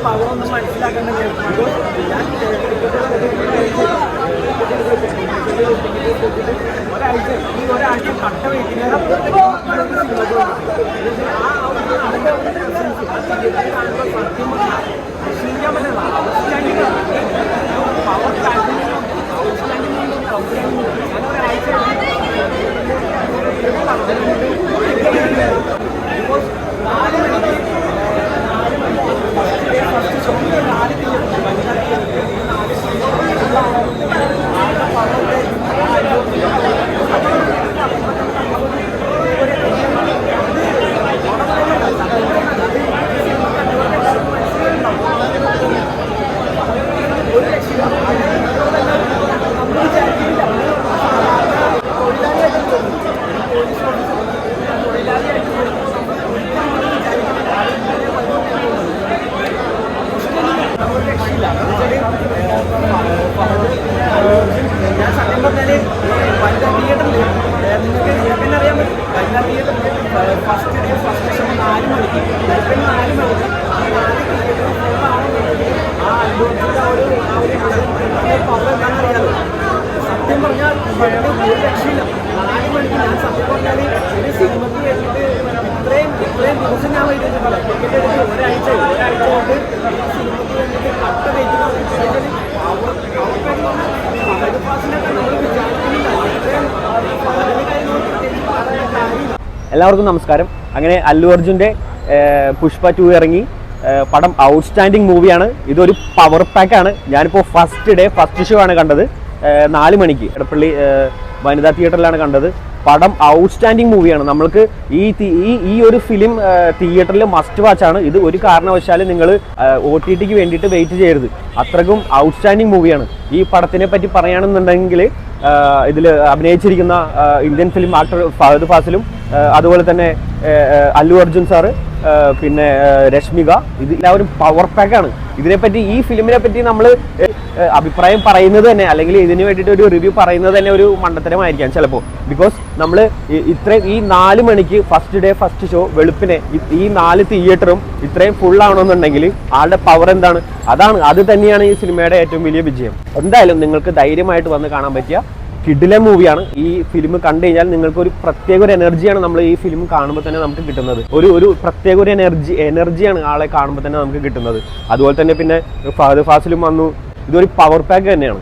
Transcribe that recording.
Power ഒന്നും മനസ്സിലാക്കണമെങ്കിൽ ഒരാഴ്ച കട്ട വയ്ക്കുന്ന ഞാൻ സത്യം പറഞ്ഞാൽ വനിതാ തിയേറ്ററിൽ നിങ്ങൾക്കെന്നെ അറിയാൻ പറ്റും. വനിതാ തിയേറ്ററിൽ ഫസ്റ്റ് ഡേ ഫസ്റ്റ് ഷോ 4 മണിക്ക് 4 മണിക്ക് ആ അല്ലുവിൻ്റെ ആ ഒരു പവർ എന്താണെന്നറിയാമോ? സത്യം പറഞ്ഞാൽ ഒരു രക്ഷയില്ല. 4 മണിക്ക് ഞാൻ സത്യം പറഞ്ഞാൽ ഒരു സിനിമയ്ക്ക് വേണ്ടിയിട്ട് ഇത്രയും ദിവസം ഞാൻ വൈകിട്ടുണ്ട്. ടിക്കറ്റ് എടുത്ത് ഒരാഴ്ച കൊണ്ട് സിനിമയ്ക്ക് വേണ്ടിയിട്ട് കട്ട വയ്ക്കുന്ന എല്ലാവർക്കും നമസ്കാരം. അങ്ങനെ അല്ലു അർജുൻ്റെ പുഷ്പ 2 ഇറങ്ങി. പടം ഔട്ട്സ്റ്റാൻഡിങ് മൂവിയാണ്. ഇതൊരു പവർ പാക്കാണ്. ഞാനിപ്പോൾ ഫസ്റ്റ് ഡേ ഫസ്റ്റ് ഷോ ആണ് കണ്ടത്. 4 മണിക്ക് എടപ്പള്ളി വനിതാ തിയേറ്ററിലാണ് കണ്ടത്. പടം ഔട്ട്സ്റ്റാൻഡിങ് മൂവിയാണ്. നമ്മൾക്ക് ഈ ഒരു ഫിലിം തിയേറ്ററിൽ മസ്റ്റ് വാച്ചാണ്. ഇത് ഒരു കാരണവശാലും നിങ്ങൾ OTTക്ക് വേണ്ടിയിട്ട് വെയിറ്റ് ചെയ്യരുത്. അത്രക്കും ഔട്ട്സ്റ്റാൻഡിങ് മൂവിയാണ്. ഈ പടത്തിനെ പറ്റി പറയുകയാണെന്നുണ്ടെങ്കിൽ ഇതിൽ അഭിനയിച്ചിരിക്കുന്ന ഇന്ത്യൻ ഫിലിം ആക്ടർ ഫഹദ് ഫാസിലും അതുപോലെ തന്നെ അല്ലു അർജുൻ സാറ്, പിന്നെ രശ്മിക, ഇത് എല്ലാവരും പവർ പാക്കാണ്. ഇതിനെപ്പറ്റി ഈ ഫിലിമിനെ പറ്റി നമ്മൾ അഭിപ്രായം പറയുന്നത് തന്നെ, അല്ലെങ്കിൽ ഇതിന് വേണ്ടിയിട്ട് ഒരു റിവ്യൂ പറയുന്നത് തന്നെ ഒരു മണ്ടത്തരമായിരിക്കാം ചിലപ്പോൾ. ബിക്കോസ് നമ്മൾ ഈ 4 മണിക്ക് ഫസ്റ്റ് ഡേ ഫസ്റ്റ് ഷോ വെളുപ്പിനെ ഈ 4 തിയേറ്ററും ഇത്രയും ഫുൾ ആവണമെന്നുണ്ടെങ്കിൽ ആളുടെ പവർ എന്താണ്? അത് തന്നെയാണ് ഈ സിനിമയുടെ ഏറ്റവും വലിയ വിജയം. എന്തായാലും നിങ്ങൾക്ക് ധൈര്യമായിട്ട് വന്ന് കാണാൻ പറ്റിയ കിഡിലൻ മൂവിയാണ്. ഈ ഫിലിം കണ്ടു കഴിഞ്ഞാൽ നിങ്ങൾക്ക് ഒരു പ്രത്യേക ഒരു എനർജിയാണ് നമ്മൾ ഈ ഫിലിം കാണുമ്പോൾ തന്നെ നമുക്ക് കിട്ടുന്നത്. ഒരു പ്രത്യേക ഒരു എനർജിയാണ് ആളെ കാണുമ്പോൾ തന്നെ നമുക്ക് കിട്ടുന്നത്. അതുപോലെ തന്നെ പിന്നെ ഫഹദ് ഫാസിലും വന്നു. ഇതൊരു പവർ പാക്ക് തന്നെയാണ്.